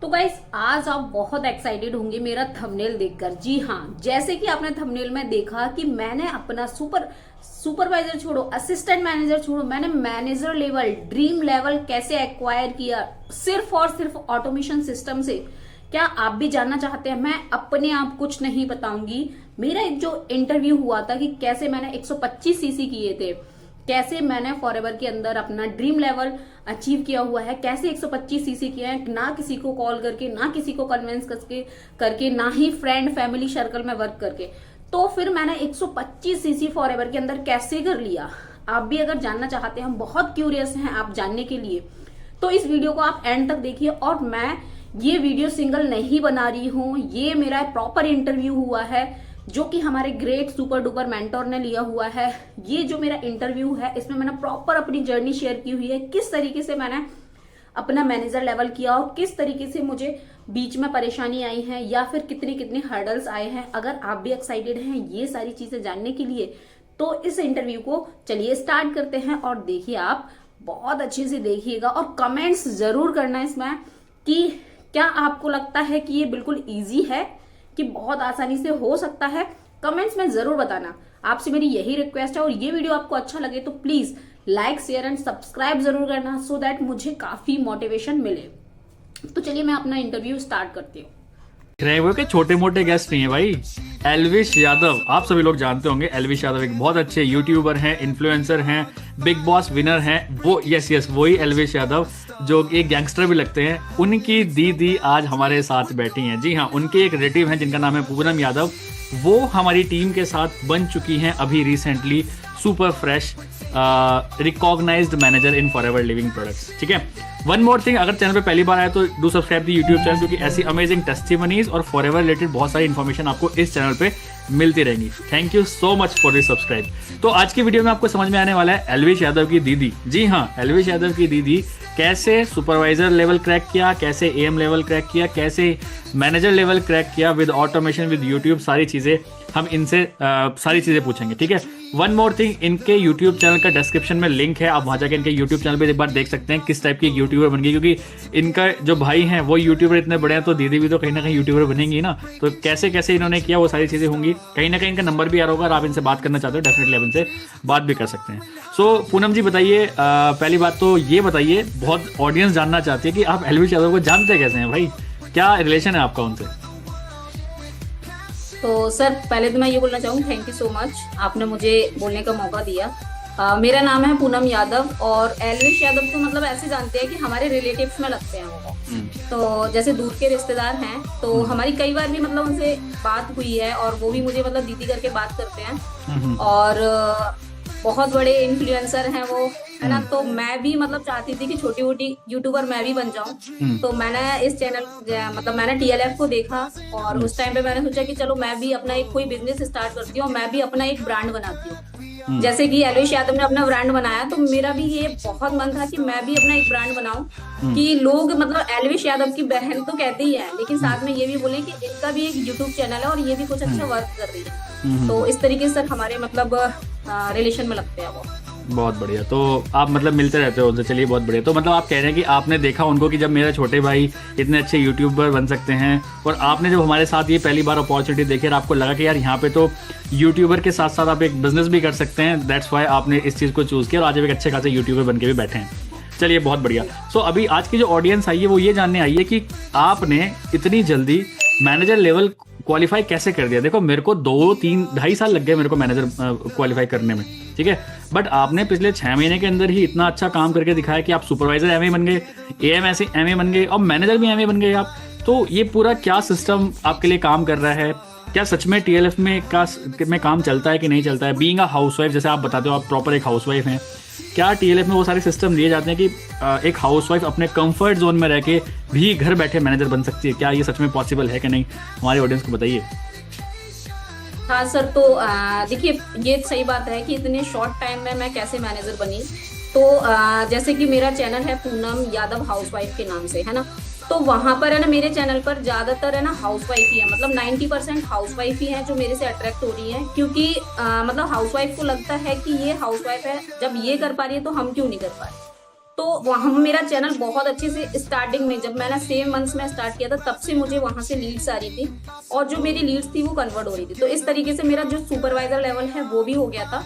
तो गाइस आज आप बहुत एक्साइटेड होंगे मेरा थंबनेल देखकर। जी हाँ, जैसे कि आपने थंबनेल में देखा कि मैंने अपना सुपरवाइजर छोड़ो, असिस्टेंट मैनेजर छोड़ो, मैंने मैनेजर लेवल, ड्रीम लेवल कैसे एक्वायर किया सिर्फ और सिर्फ ऑटोमेशन सिस्टम से। क्या आप भी जानना चाहते हैं? मैं अपने आप कुछ नहीं बताऊंगी। मेरा एक जो इंटरव्यू हुआ था कि कैसे मैंने 125 सीसी किए थे, कैसे मैंने फॉरएवर के अंदर अपना ड्रीम लेवल अचीव किया हुआ है, कैसे 125 सीसी किया है, ना किसी को कॉल करके, ना किसी को कन्विंस करके, ना ही फ्रेंड फैमिली सर्कल में वर्क करके। तो फिर मैंने 125 सीसी फॉरएवर के अंदर कैसे कर लिया। आप भी अगर जानना चाहते हैं, हम बहुत क्यूरियस हैं आप जानने के लिए, तो इस वीडियो को आप एंड तक देखिए। और मैं ये वीडियो सिंगल नहीं बना रही हूं, ये मेरा प्रॉपर इंटरव्यू हुआ है जो कि हमारे ग्रेट सुपर डुपर मेंटोर ने लिया हुआ है। ये जो मेरा इंटरव्यू है इसमें मैंने प्रॉपर अपनी जर्नी शेयर की हुई है, किस तरीके से मैंने अपना मैनेजर लेवल किया और किस तरीके से मुझे बीच में परेशानी आई है या फिर कितनी कितनी हर्डल्स आए हैं। अगर आप भी एक्साइटेड हैं ये सारी चीजें जानने के लिए तो इस इंटरव्यू को चलिए स्टार्ट करते हैं। और देखिए, आप बहुत अच्छे से देखिएगा और कमेंट्स जरूर करना इसमें कि क्या आपको लगता है कि ये बिल्कुल ईजी है, कि बहुत आसानी से हो सकता है। कमेंट्स में जरूर बताना, आपसे मेरी यही रिक्वेस्ट है। और ये वीडियो आपको अच्छा लगे तो please like share and subscribe जरूर करना, सो दैट मुझे काफी मोटिवेशन मिले। तो चलिए मैं अपना इंटरव्यू स्टार्ट करती हूँ। रहे हुए के छोटे मोटे गेस्ट नहीं है भाई। एल्विश यादव, आप सभी लोग जानते होंगे। एल्विश यादव एक बहुत अच्छे यूट्यूबर हैं, इन्फ्लुएंसर हैं, बिग बॉस विनर हैं। वो यस वही एल्विश यादव जो एक गैंगस्टर भी लगते हैं। उनकी दीदी आज हमारे साथ बैठी हैं। जी हाँ, उनके एक रिलेटिव हैं जिनका नाम है पूनम यादव। वो हमारी टीम के साथ बन चुकी हैं अभी recently super fresh recognised manager in Forever Living Products. ठीक है, वन मोर थिंग, अगर चैनल पे पहली बार आए तो do subscribe the YouTube channel, क्योंकि ऐसी अमेजिंग टेस्टिमनीज और फॉरएवर रिलेटेड बहुत सारी इन्फॉर्मेशन आपको इस चैनल पे मिलती रहेंगी। Thank you so much for this subscribe. तो आज की वीडियो में आपको समझ में आने वाला है एल्विश यादव की दीदी। जी हाँ, एल्विश यादव की दीदी कैसे सुपरवाइजर लेवल क्रैक किया, कैसे एएम लेवल क्रैक किया, कैसे मैनेजर लेवल क्रैक किया विद ऑटोमेशन विद यूट्यूब। सारी चीजें हम इनसे सारी चीजें पूछेंगे। ठीक है, वन मोर थिंग, इनके यूट्यूब चैनल का डिस्क्रिप्शन में लिंक है, आप वहां जाकर इनके यूट्यूब चैनल पे एक बार देख सकते हैं किस टाइप की यूट्यूबर बन गई। क्योंकि इनका जो भाई हैं वो यूट्यूबर इतने बड़े हैं, तो दीदी भी तो कहीं ना कहीं यूट्यूबर बनेंगी ना। तो कैसे कैसे इन्होंने किया वो सारी चीजें होंगी। कहीं ना कहीं इनका नंबर भी आ रहा होगा, और आप इनसे बात करना चाहते हो डेफिनेटली आप इनसे बात भी कर सकते हैं। सो पूनम जी बताइए, पहली बात तो ये बताइए, बहुत ऑडियंस जानना चाहती है कि आप एल्विश यादव को जानते कैसे हैं भाई, क्या रिलेशन है आपका उनसे? तो सर पहले तो मैं ये बोलना चाहूँगी, थैंक यू सो मच, आपने मुझे बोलने का मौका दिया। मेरा नाम है पूनम यादव और एल्विश यादव को मतलब ऐसे जानते हैं कि हमारे रिलेटिव्स में लगते हैं वो। तो जैसे दूर के रिश्तेदार हैं, तो हमारी कई बार भी मतलब उनसे बात हुई है और वो भी मुझे मतलब दीदी करके बात करते हैं। और बहुत बड़े इन्फ्लुएंसर हैं वो, है ना। तो मैं भी मतलब चाहती थी कि छोटी मोटी यूट्यूबर मैं भी बन जाऊं। तो मैंने इस चैनल मतलब मैंने टीएलएफ को देखा और उस टाइम पे मैंने सोचा कि चलो मैं भी अपना एक कोई बिजनेस स्टार्ट करती हूँ, मैं भी अपना एक ब्रांड बनाती हूँ। जैसे कि एल्विश यादव ने अपना ब्रांड बनाया, तो मेरा भी ये बहुत मन था कि मैं भी अपना एक ब्रांड बनाऊं, कि लोग मतलब एल्विश यादव की बहन तो कहते ही है, लेकिन साथ में ये भी बोले कि इनका भी एक यूट्यूब चैनल है और ये भी कुछ अच्छा वर्क कर रही है। तो इस तरीके से हमारे मतलब रिलेशन में लगते हैं वो। बहुत बढ़िया, तो आप मतलब मिलते रहते हो उनसे। चलिए बहुत बढ़िया। तो मतलब आप कह रहे हैं कि आपने देखा उनको कि जब मेरे छोटे भाई इतने अच्छे यूट्यूबर बन सकते हैं, और आपने जब हमारे साथ ये पहली बार अपॉर्चुनिटी देखी और आपको लगा कि यार यहाँ पे तो यूट्यूबर के साथ साथ आप एक बिजनेस भी कर सकते हैं, दैट्स वाई आपने इस चीज़ को चूज़ किया और आज एक अच्छे खासे यूट्यूबर बन के भी बैठे हैं। चलिए बहुत बढ़िया। सो अभी आज की जो ऑडियंस आई है वो ये जानने आई है कि आपने इतनी जल्दी मैनेजर लेवल क्वालिफाई कैसे कर दिया। देखो, मेरे को 2-3-2.5 साल लग गए मेरे को मैनेजर क्वालिफाई करने में, ठीक है, बट आपने पिछले 6 महीने के अंदर ही इतना अच्छा काम करके दिखाया कि आप सुपरवाइजर एमए बन गए, एएम ऐसे एमए बन गए और मैनेजर भी एमए बन गए आप। तो ये पूरा क्या सिस्टम आपके लिए काम कर रहा है? क्या सच में टीएलएफ में काम चलता है कि नहीं चलता है? बीइंग अ हाउसवाइफ, जैसे आप बताते हो आप प्रॉपर एक हाउसवाइफ हैं, क्या टीएलएफ में वो सारे सिस्टम दिए जाते हैं कि एक हाउसवाइफ अपने कंफर्ट जोन में रह के भी घर बैठे मैनेजर बन सकती है? क्या ये सच में पॉसिबल है कि नहीं, हमारे ऑडियंस को बताइए। हाँ सर, तो देखिए ये सही बात है कि इतने शॉर्ट टाइम में मैं कैसे मैनेजर बनी। तो जैसे कि मेरा चैनल है पूनम यादव हाउसवाइफ के नाम से, है ना। तो वहाँ पर है ना, मेरे चैनल पर ज़्यादातर है ना हाउसवाइफ ही है, मतलब 90% हाउसवाइफ ही है जो मेरे से अट्रैक्ट हो रही है। क्योंकि मतलब हाउसवाइफ को लगता है कि ये हाउसवाइफ है, जब ये कर पा रही है तो हम क्यों नहीं कर पा रहे। तो वहाँ मेरा चैनल बहुत अच्छे से स्टार्टिंग में, जब मैंने 7 मंथ्स में स्टार्ट किया था, तब से मुझे वहां से लीड्स आ रही थी और जो मेरी लीड्स थी वो कन्वर्ट हो रही थी। तो इस तरीके से मेरा जो सुपरवाइजर लेवल है वो भी हो गया था।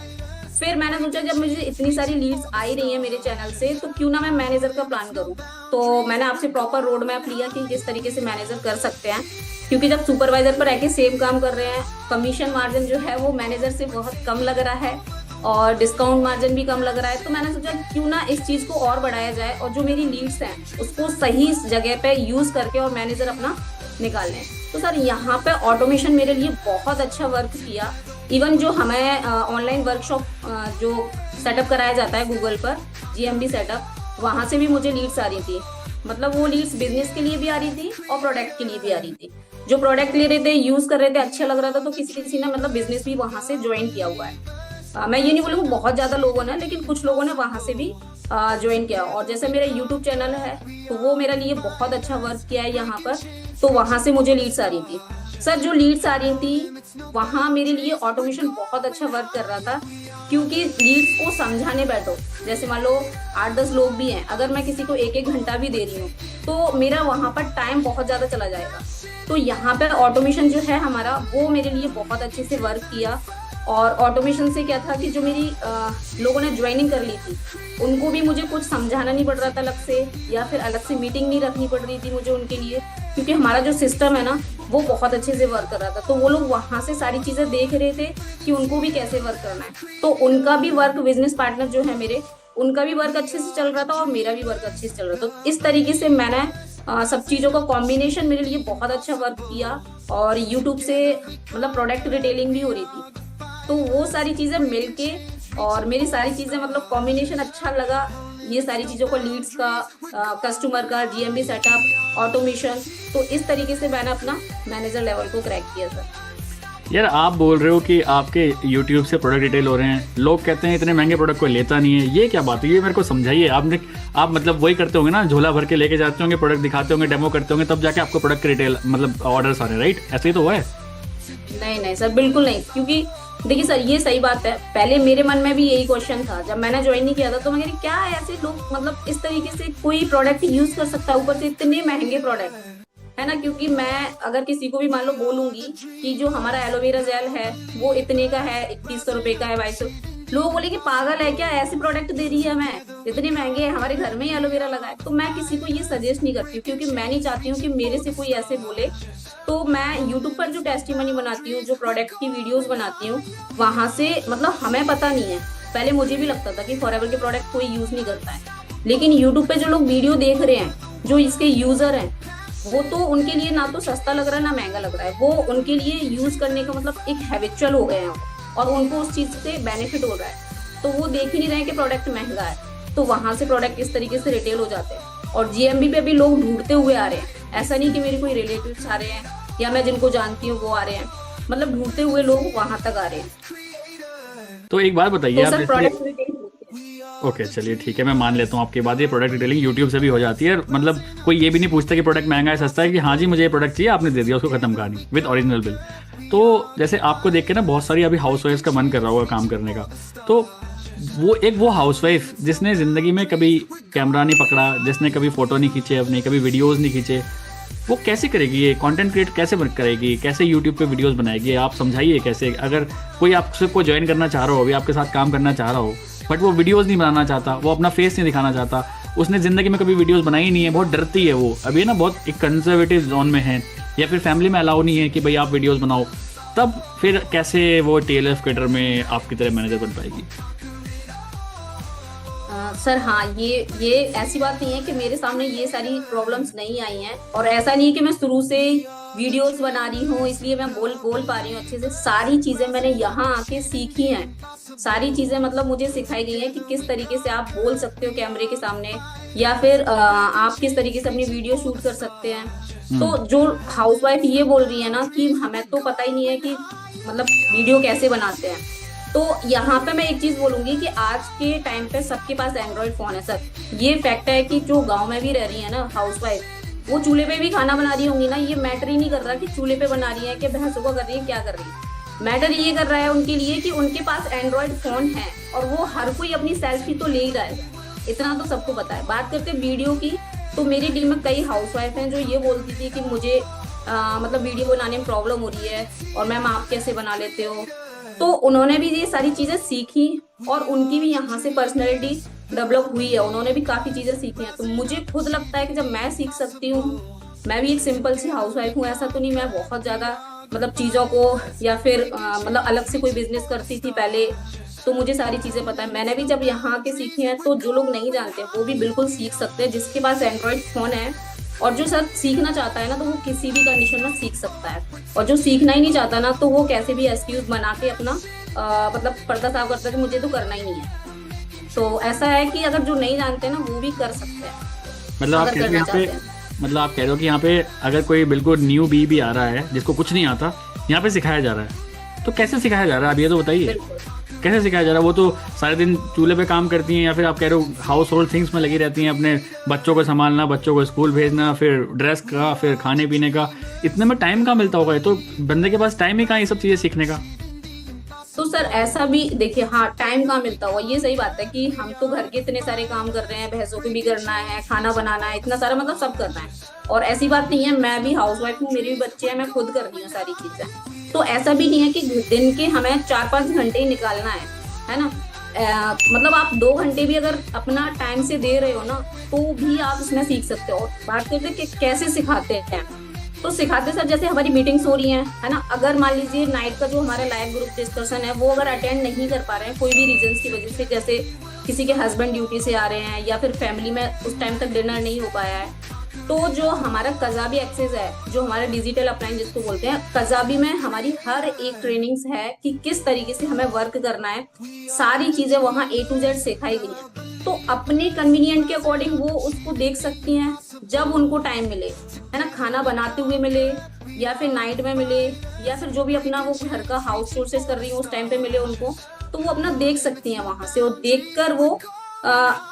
फिर मैंने सोचा जब मुझे इतनी सारी लीड्स आ ही रही है मेरे चैनल से, तो क्यों ना मैं मैनेजर का प्लान करूं। तो मैंने आपसे प्रॉपर रोड मैप लिया कि किस तरीके से मैनेजर कर सकते हैं, क्योंकि जब सुपरवाइजर पर रह के सेम काम कर रहे हैं, कमीशन मार्जिन जो है वो मैनेजर से बहुत कम लग रहा है और डिस्काउंट मार्जिन भी कम लग रहा है। तो मैंने सोचा क्यों ना इस चीज को और बढ़ाया जाए और जो मेरी लीड्स हैं उसको सही जगह पे यूज करके और मैनेजर अपना निकाल लें। तो सर यहाँ पे ऑटोमेशन मेरे लिए बहुत अच्छा वर्क किया। इवन जो हमें ऑनलाइन वर्कशॉप जो सेटअप कराया जाता है गूगल पर, GMB सेटअप, वहां से भी मुझे लीड्स आ रही थी। मतलब वो लीड्स बिजनेस के लिए भी आ रही थी और प्रोडक्ट के लिए भी आ रही थी। जो प्रोडक्ट ले रहे थे, यूज कर रहे थे, अच्छा लग रहा था, तो किसी किसी ने मतलब बिजनेस भी वहां से ज्वाइन किया हुआ है। मैं ये नहीं बोलूँगी बहुत ज्यादा लोगों ने, लेकिन कुछ लोगों ने वहां से भी ज्वाइन किया। और जैसे मेरा यूट्यूब चैनल है तो वो मेरे लिए बहुत अच्छा वर्क किया है यहाँ पर, तो वहां से मुझे लीड्स आ रही थी। सर जो लीड्स आ रही थी वहां मेरे लिए ऑटोमेशन बहुत अच्छा वर्क कर रहा था, क्योंकि लीड्स को समझाने बैठो, जैसे मान लो 8-10 लोग भी हैं, अगर मैं किसी को 1-1 घंटा भी दे रही हूँ तो मेरा वहां पर टाइम बहुत ज्यादा चला जाएगा। तो यहाँ पर ऑटोमेशन जो है हमारा, वो मेरे लिए बहुत अच्छे से वर्क किया। और ऑटोमेशन से क्या था कि जो मेरी लोगों ने ज्वाइनिंग कर ली थी उनको भी मुझे कुछ समझाना नहीं पड़ रहा था अलग से, या फिर अलग से मीटिंग नहीं रखनी पड़ रही थी मुझे उनके लिए, क्योंकि हमारा जो सिस्टम है ना वो बहुत अच्छे से वर्क कर रहा था। तो वो लोग वहां से सारी चीजें देख रहे थे कि उनको भी कैसे वर्क करना है। तो उनका भी वर्क, बिजनेस पार्टनर जो है मेरे, उनका भी वर्क अच्छे से चल रहा था और मेरा भी वर्क अच्छे से चल रहा था। तो इस तरीके से मैंने सब चीज़ों का कॉम्बिनेशन मेरे लिए बहुत अच्छा वर्क किया। और यूट्यूब से मतलब प्रोडक्ट रिटेलिंग भी हो रही थी, तो वो सारी चीज़ें मिलके और मेरी सारी चीज़ें मतलब कॉम्बिनेशन अच्छा लगा। ये सारी चीज़ों को, लीड्स का, कस्टमर का, GMB सेटअप, ऑटोमेशन, तो इस तरीके से मैंने अपना मैनेजर लेवल को क्रैक किया सर। यार आप बोल रहे हो कि आपके YouTube से प्रोडक्ट डिटेल हो रहे हैं, लोग कहते हैं इतने महंगे प्रोडक्ट कोई लेता नहीं है, ये क्या बात है? ये मेरे को समझाइए। आप मतलब वही करते होंगे ना, झोला भर के लेके जाते होंगे, प्रोडक्ट दिखाते होंगे, डेमो करते होंगे, तब जाके आपको प्रोडक्ट के डिटेल मतलब ऑर्डर्स आ रहे हैं, राइट? ऐसे ही तो हुआ है? नहीं सर, बिल्कुल नहीं। क्योंकि देखिए सर, ये सही बात है, पहले मेरे मन में भी यही क्वेश्चन था जब मैंने ज्वाइन नहीं किया था। तो मैं कह रही क्या ऐसे लोग मतलब इस तरीके से कोई प्रोडक्ट यूज कर सकता है, ऊपर से इतने महंगे प्रोडक्ट, है ना। क्योंकि मैं अगर किसी को भी मान लो बोलूंगी कि जो हमारा एलोवेरा जेल है वो इतने का है, 2100 रुपए का है, 2200, लोग बोले कि पागल है क्या, ऐसे प्रोडक्ट दे रही है हमें, इतने महंगे, हमारे घर में ही एलोवेरा लगा है। तो मैं किसी को ये सजेस्ट नहीं करती हूँ, क्योंकि मैं नहीं चाहती हूँ कि मेरे से कोई ऐसे बोले। तो मैं यूट्यूब पर जो टेस्टिमनी बनाती हूँ, जो प्रोडक्ट की वीडियोस बनाती हूँ, वहां से मतलब हमें पता नहीं है, पहले मुझे भी लगता था कि फॉरएवर के प्रोडक्ट कोई यूज नहीं करता है, लेकिन यूट्यूब पे जो लोग वीडियो देख रहे हैं, जो इसके यूजर हैं, वो तो उनके लिए ना तो सस्ता लग रहा है ना महंगा लग रहा है, वो उनके लिए यूज करने का मतलब एक हैबिचुअल हो गए हैं और उनको उस चीज से बेनिफिट हो रहा है। तो वो देख ही नहीं रहे कि प्रोडक्ट महंगा है, तो वहां से प्रोडक्ट इस तरीके से रिटेल हो जाते हैं। और GMB पे भी लोग ढूंढते हुए आ रहे हैं, ऐसा नहीं कि मेरे कोई रिलेटिव्स आ रहे हैं या मैं जिनको जानती हूँ वो आ रहे हैं, मतलब ढूंढते हुए लोग वहां तक आ रहे हैं। तो एक बात बताइए, तो सर प्रोडक्ट ओके चलिए ठीक है, मैं मान लेता हूँ आपकी बात, ये प्रोडक्ट डिटेलिंग यूट्यूब से भी हो जाती है। मतलब कोई ये भी नहीं पूछता कि प्रोडक्ट महंगा है सस्ता है, कि हाँ जी मुझे ये प्रोडक्ट चाहिए, आपने दे दिया, उसको खत्म कहानी विद ओरिजिनल बिल। तो जैसे आपको देख के ना बहुत सारी अभी हाउस वाइफ का मन कर रहा होगा काम करने का, तो वो हाउस वाइफ जिसने ज़िंदगी में कभी कैमरा नहीं पकड़ा, जिसने कभी फ़ोटो नहीं खींचे अपने, कभी वीडियोज़ नहीं खींचे, वो कैसे करेगी ये कंटेंट क्रिएट, कैसे करेगी, कैसे यूट्यूब पे वीडियोस बनाएगी? आप समझाइए कैसे। अगर कोई आपसे को ज्वाइन करना चाह रहा हो, अभी आपके साथ काम करना चाह रहा हो, बट वो वीडियोस नहीं बनाना चाहता, वो अपना फेस नहीं दिखाना चाहता, उसने ज़िंदगी में कभी वीडियोस बनाई नहीं है, बहुत डरती है वो, अभी ना बहुत एक कंजर्वेटिव जोन में है, या फिर फैमिली में अलाउ नहीं है कि भाई आप वीडियोज़ बनाओ, तब फिर कैसे वो TLF क्रिएटर में आपकी तरह मैनेजर बन पाएगी? सर हाँ, ये ऐसी बात नहीं है कि मेरे सामने ये सारी प्रॉब्लम्स नहीं आई हैं, और ऐसा नहीं है कि मैं शुरू से वीडियोस बना रही हूँ इसलिए मैं बोल पा रही हूँ अच्छे से। सारी चीजें मैंने यहाँ आके सीखी हैं, सारी चीजें मतलब मुझे सिखाई गई हैं कि किस तरीके से आप बोल सकते हो कैमरे के सामने, या फिर आप किस तरीके से अपनी वीडियो शूट कर सकते हैं। तो जो हाउसवाइफ ये बोल रही है ना कि हमें तो पता ही नहीं है कि मतलब वीडियो कैसे बनाते हैं, तो यहाँ पे मैं एक चीज बोलूंगी कि आज के टाइम पे सबके पास एंड्रॉइड फोन है सर। ये फैक्ट है कि जो गांव में भी रह रही है ना हाउसवाइफ, वो चूल्हे पे भी खाना बना रही होंगी ना, ये मैटर ही नहीं कर रहा कि चूल्हे पे बना रही है कि भैंसों को कर रही है, क्या कर रही है। मैटर ये कर रहा है उनके लिए कि उनके पास एंड्रॉइड फोन है और वो हर कोई अपनी सेल्फी तो ले ही रहा है। इतना तो सबको पता है। बात करते हैं वीडियो की, तो मेरी टीम में कई हाउसवाइफ हैं जो ये बोलती थी कि मुझे मतलब वीडियो बनाने में प्रॉब्लम हो रही है और मैम आप कैसे बना लेते हो। तो उन्होंने भी ये सारी चीजें सीखी और उनकी भी यहाँ से पर्सनैलिटी डेवलप हुई है, उन्होंने भी काफी चीजें सीखी हैं। तो मुझे खुद लगता है कि जब मैं सीख सकती हूँ, मैं भी एक सिंपल सी हाउसवाइफ हूँ, ऐसा तो नहीं मैं बहुत ज्यादा मतलब चीजों को या फिर मतलब अलग से कोई बिजनेस करती थी पहले, तो मुझे सारी चीजें पता है। मैंने भी जब यहाँ के सीखी हैं, तो जो लोग नहीं जानते वो भी बिल्कुल सीख सकते हैं। जिसके पास एंड्रॉइड फोन है और जो सर सीखना चाहता है ना, तो वो किसी भी कंडीशन में सीख सकता है। और जो सीखना ही नहीं चाहता ना, तो वो कैसे भी एक्सक्यूज बना के अपना मतलब पर्दा साफ करता है कि मुझे तो करना ही नहीं है। तो ऐसा है कि अगर जो नहीं जानते ना, वो भी कर सकते हैं। मतलब आप अगर कह रहे हो करना यहाँ पे, चाहते हैं। मतलब आप कह रहे हो कि यहाँ पे अगर कोई बिल्कुल न्यू बी भी आ रहा है जिसको कुछ नहीं आता, यहाँ पे सिखाया जा रहा है, तो कैसे सिखाया जा रहा है, अब ये तो बताइए बिल्कुल। कैसे सिखाया जा रहा है? वो तो सारे दिन चूल्हे पे काम करती हैं, या फिर आप कह रहे हो हाउस होल्ड थिंग्स में लगी रहती हैं, अपने बच्चों को संभालना, बच्चों को स्कूल भेजना, फिर ड्रेस का, फिर खाने पीने का, इतने में टाइम कहाँ मिलता होगा? ये तो बंदे के पास टाइम ही कहाँ ये सब चीज़ें सीखने का। तो सर ऐसा भी देखिए, हाँ टाइम कहाँ मिलता हुआ, ये सही बात है कि हम तो घर के इतने सारे काम कर रहे हैं, भैंसों को भी करना है, खाना बनाना है, इतना सारा मतलब सब करना है। और ऐसी बात नहीं है, मैं भी हाउसवाइफ हूँ, मेरे भी बच्चे हैं, मैं खुद कर रही हूँ सारी चीजें। तो ऐसा भी नहीं है कि दिन के हमें 4-5 घंटे ही निकालना है ना। मतलब आप 2 घंटे भी अगर अपना टाइम से दे रहे हो ना, तो भी आप इसमें सीख सकते हो। और बात करते हैं कि कैसे सिखाते हैं, तो सिखाते सर जैसे हमारी मीटिंग्स हो रही हैं, है ना। अगर मान लीजिए नाइट का जो हमारा लाइव ग्रुप डिस्कशन है, वो अगर अटेंड नहीं कर पा रहे हैं कोई भी रीजंस की वजह से, जैसे किसी के हस्बैंड ड्यूटी से आ रहे हैं या फिर फैमिली में उस टाइम तक डिनर नहीं हो पाया है, तो जो हमारा कजाबी एक्सेस है, जो हमारा डिजिटल अपलाइन जिसको बोलते हैं, कजाबी में हमारी हर एक ट्रेनिंग्स है कि किस तरीके से हमें वर्क करना है। सारी चीजें वहाँ A to Z सिखाई गई हैं। तो अपने कन्वीनियंट के अकॉर्डिंग वो उसको देख सकती हैं जब उनको टाइम मिले, है ना। खाना बनाते हुए मिले या फिर नाइट में मिले या फिर जो भी अपना वो घर का हाउस सोर्सेज कर रही है उस टाइम पे मिले उनको, तो वो अपना देख सकती हैं वहां से, और देख कर वो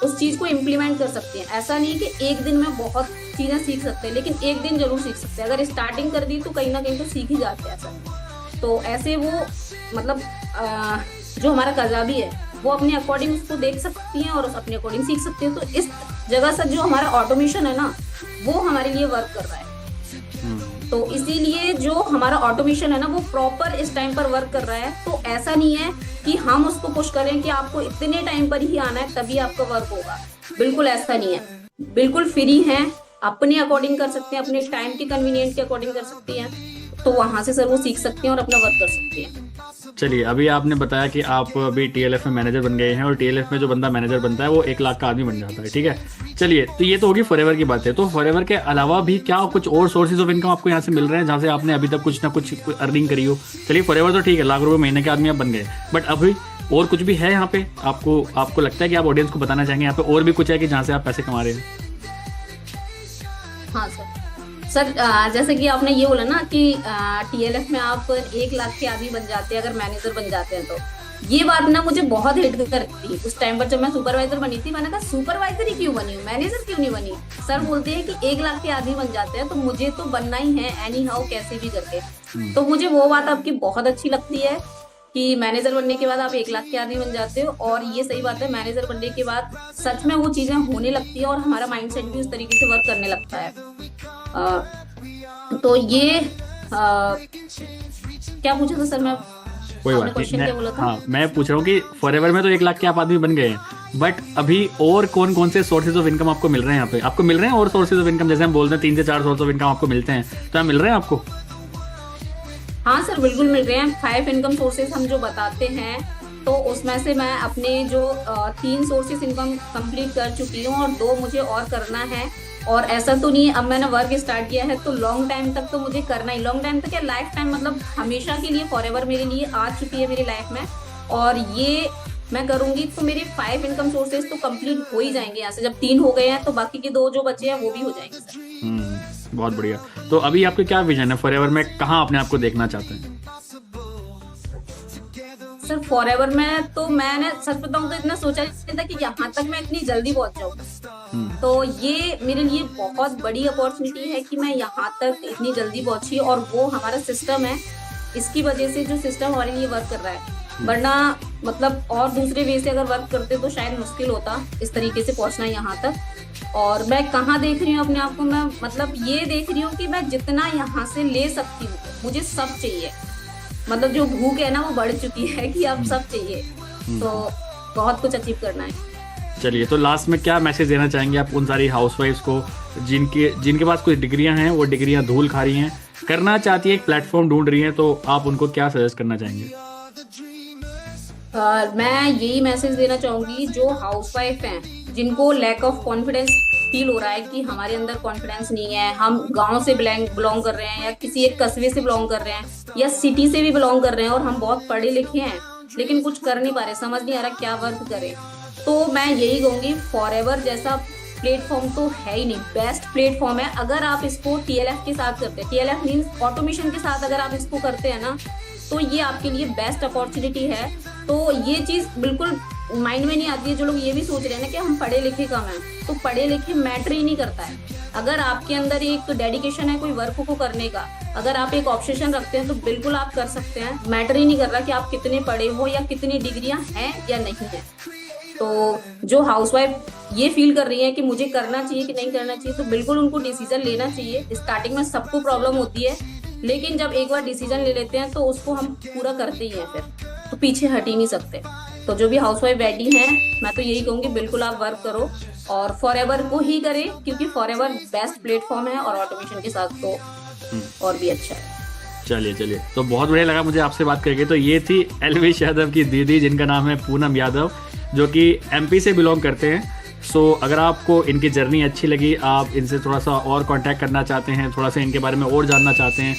उस चीज को इम्प्लीमेंट कर सकती हैं। ऐसा नहीं कि एक दिन में बहुत चीजें सीख सकते हैं, लेकिन एक दिन जरूर सीख सकते हैं। अगर स्टार्टिंग कर दी तो कहीं ना कहीं तो सीख ही जाते हैं ऐसा। तो ऐसे वो मतलब जो हमारा कजाबी है वो अपने अकॉर्डिंग उसको देख सकती हैं और अपने अकॉर्डिंग सीख सकती हैं। तो इस जगह से जो हमारा ऑटोमेशन है ना, वो हमारे लिए वर्क कर रहा है। तो इसीलिए जो हमारा ऑटोमेशन है ना, वो प्रॉपर इस टाइम पर वर्क कर रहा है। तो ऐसा नहीं है कि हम उसको पुश करें कि आपको इतने टाइम पर ही आना है तभी आपका वर्क होगा, बिल्कुल ऐसा नहीं है। बिल्कुल फ्री हैं, अपने अकॉर्डिंग कर सकते हैं, अपने टाइम के कन्वीनियंट के अकॉर्डिंग कर सकती हैं। तो वहां से सर वो सीख सकते हैं और अपना वर्क कर सकते हैं। चलिए, अभी आपने बताया कि आप अभी TLF में मैनेजर बन गए हैं, और TLF में जो बंदा मैनेजर बनता है वो 1 लाख का आदमी बन जाता है, ठीक है। चलिए, तो ये तो होगी फॉरएवर की बात है। तो फॉरएवर के अलावा भी क्या कुछ और सोर्सेज ऑफ इनकम आपको यहाँ से मिल रहे हैं जहाँ से आपने अभी तक कुछ ना कुछ अर्निंग करी हो? चलिए, फॉरएवर तो ठीक है, लाख रुपए महीने के आदमी आप बन गए, बट अभी और कुछ भी है यहाँ पे? आपको लगता है कि आप ऑडियंस को बताना चाहेंगे यहाँ पे और भी कुछ है कि जहाँ से आप पैसे कमा रहे हैं? हाँ सर, जैसे कि आपने ये बोला ना कि TLF में आप 1 लाख के आदमी बन जाते हैं अगर मैनेजर बन जाते हैं, तो ये बात ना मुझे बहुत हिट करती थी उस टाइम पर जब मैं सुपरवाइजर बनी थी। मैंने कहा सुपरवाइजर ही क्यों बनी हूँ, मैनेजर क्यों नहीं बनी। सर बोलते हैं कि 1 लाख के आदमी बन जाते हैं, तो मुझे तो बनना ही है एनी हाउ कैसे भी करके। तो मुझे वो बात आपकी बहुत अच्छी लगती है कि मैनेजर बनने के बाद आप 1 लाख के आदमी बन जाते हो। और ये सही बात है, मैनेजर बनने के बाद सच में वो चीजें होने लगती है और हमारा माइंडसेट भी उस तरीके से वर्क करने लगता है। तो ये क्या पूछा था सर? मैं कोई बात नहीं, हाँ मैं पूछ रहा हूँ कि फॉरएवर में तो 1 लाख के आप आदमी बन गए हैं, बट अभी और कौन कौन से सोर्सेज ऑफ इनकम आपको मिल रहे हैं यहाँ पे? आपको मिल रहे हैं और सोर्सेज ऑफ इनकम? जैसे हम बोलते हैं 3 से 4 सोर्स ऑफ इनकम आपको मिलते हैं, तो यहाँ मिल रहे हैं आपको? हाँ सर, बिल्कुल मिल रहे हैं। 5 इनकम सोर्सेज हम जो बताते हैं, तो उसमें से मैं अपने जो 3 सोर्सेज इनकम कंप्लीट कर चुकी हूँ और 2 मुझे और करना है। और ऐसा तो नहीं है, अब मैंने वर्क स्टार्ट किया है तो लॉन्ग टाइम तक तो मुझे करना ही, लॉन्ग टाइम तक क्या, लाइफ टाइम, मतलब हमेशा के लिए फॉरएवर मेरे लिए आ चुकी है मेरी लाइफ में। और ये मैं करूंगी तो मेरे 5 इनकम सोर्सेज तो कंप्लीट हो ही जाएंगे। यहाँ से जब 3 हो गए हैं तो बाकी के 2 जो बचे हैं वो भी हो जाएंगे सर। बहुत बढ़िया। तो अभी आपके क्या विजन है फॉरएवर में, कहाँ अपने आप को देखना चाहते हैं? सर फॉरएवर में तो मैंने सच बताऊं तो इतना सोचा नहीं था कि यहाँ तक मैं इतनी जल्दी पहुंच जाऊँ। तो ये मेरे लिए बहुत बड़ी अपॉर्चुनिटी है कि मैं यहाँ तक इतनी जल्दी पहुंची, और वो हमारा सिस्टम है, इसकी वजह से जो सिस्टम हमारे लिए वर्क कर रहा है। वरना मतलब और दूसरे वे से अगर वर्क करते तो शायद मुश्किल होता इस तरीके से पहुंचना यहाँ तक। और मैं कहाँ देख रही हूँ अपने आप को, मैं मतलब ये देख रही हूँ कि मैं जितना यहाँ से ले सकती हूँ, मुझे सब चाहिए। मतलब जो भूख है ना वो बढ़ चुकी है कि अब सब चाहिए, तो बहुत कुछ अचीव करना है। चलिए, तो लास्ट में क्या मैसेज देना चाहेंगे आप उन सारी हाउसवाइफ्स को जिनके पास कुछ डिग्रियां हैं, वो डिग्रियां धूल खा रही हैं, करना चाहती है, एक प्लेटफॉर्म ढूंढ रही हैं, तो आप उनको क्या सजेस्ट करना चाहेंगे? मैं यही मैसेज देना चाहूंगी जो हाउसवाइफ हैं, जिनको लैक ऑफ कॉन्फिडेंस फील हो रहा है कि हमारे अंदर कॉन्फिडेंस नहीं है, हम गांव से बिलोंग कर रहे हैं या किसी एक कस्बे से बिलोंग कर रहे हैं या सिटी से भी बिलोंग कर रहे हैं और हम बहुत पढ़े लिखे हैं लेकिन कुछ कर नहीं पा रहे, समझ नहीं आ रहा क्या वर्क करें। तो मैं यही कहूंगी, फॉरएवर जैसा प्लेटफॉर्म तो है ही नहीं, बेस्ट प्लेटफॉर्म है। अगर आप इसको TLF के साथ करते हैं, TLF मीन्स ऑटोमेशन के साथ अगर आप इसको करते हैं ना, तो ये आपके लिए बेस्ट अपॉर्चुनिटी है। तो ये चीज़ बिल्कुल माइंड में नहीं आती है। जो लोग ये भी सोच रहे हैं ना कि हम पढ़े लिखे कम हैं, तो पढ़े लिखे मैटर ही नहीं करता है। अगर आपके अंदर एक डेडिकेशन है कोई वर्क को करने का, अगर आप एक ऑब्सेशन रखते हैं तो बिल्कुल आप कर सकते हैं। मैटर ही नहीं कर रहा कि आप कितने पढ़े हो या कितनी डिग्रियां हैं या नहीं है। तो जो हाउसवाइफ ये फील कर रही है कि मुझे करना चाहिए कि नहीं करना चाहिए, तो बिल्कुल उनको डिसीजन लेना चाहिए। स्टार्टिंग में सबको प्रॉब्लम होती है, लेकिन जब एक बार डिसीजन ले लेते हैं तो उसको हम पूरा करते ही हैं, फिर तो पीछे हट ही नहीं सकते। तो जो भी हाउसवाइफ बैठी हैं, मैं तो यही कहूँगी बिल्कुल आप वर्क करो और फॉरएवर को ही करें, क्योंकि फॉरएवर बेस्ट प्लेटफॉर्म है और ऑटोमेशन के साथ तो और भी अच्छा है। चलिए, तो बहुत बढ़िया लगा मुझे आपसे बात करके। तो ये थी एल्विश यादव की दीदी, जिनका नाम है पूनम यादव, जो कि MP से बिलोंग करते हैं। सो अगर आपको इनकी जर्नी अच्छी लगी, आप इनसे थोड़ा सा और कांटेक्ट करना चाहते हैं, थोड़ा सा इनके बारे में और जानना चाहते हैं,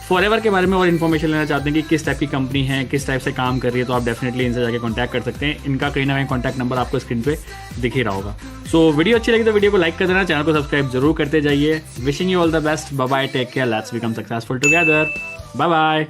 फॉरएवर के बारे में और इन्फॉर्मेशन लेना चाहते हैं कि किस टाइप की कंपनी है, किस टाइप से काम कर रही है, तो आप डेफिनेटली इनसे जाके कांटेक्ट कर सकते हैं। इनका कहीं ना कहीं कॉन्टैक्ट नंबर आपको स्क्रीन पे दिख ही रहा होगा। सो वीडियो अच्छी लगी तो वीडियो को लाइक कर देना, चैनल को सब्सक्राइब जरूर करते जाइए। Wishing you all the best, bye bye, take care, let's become successful together, bye bye.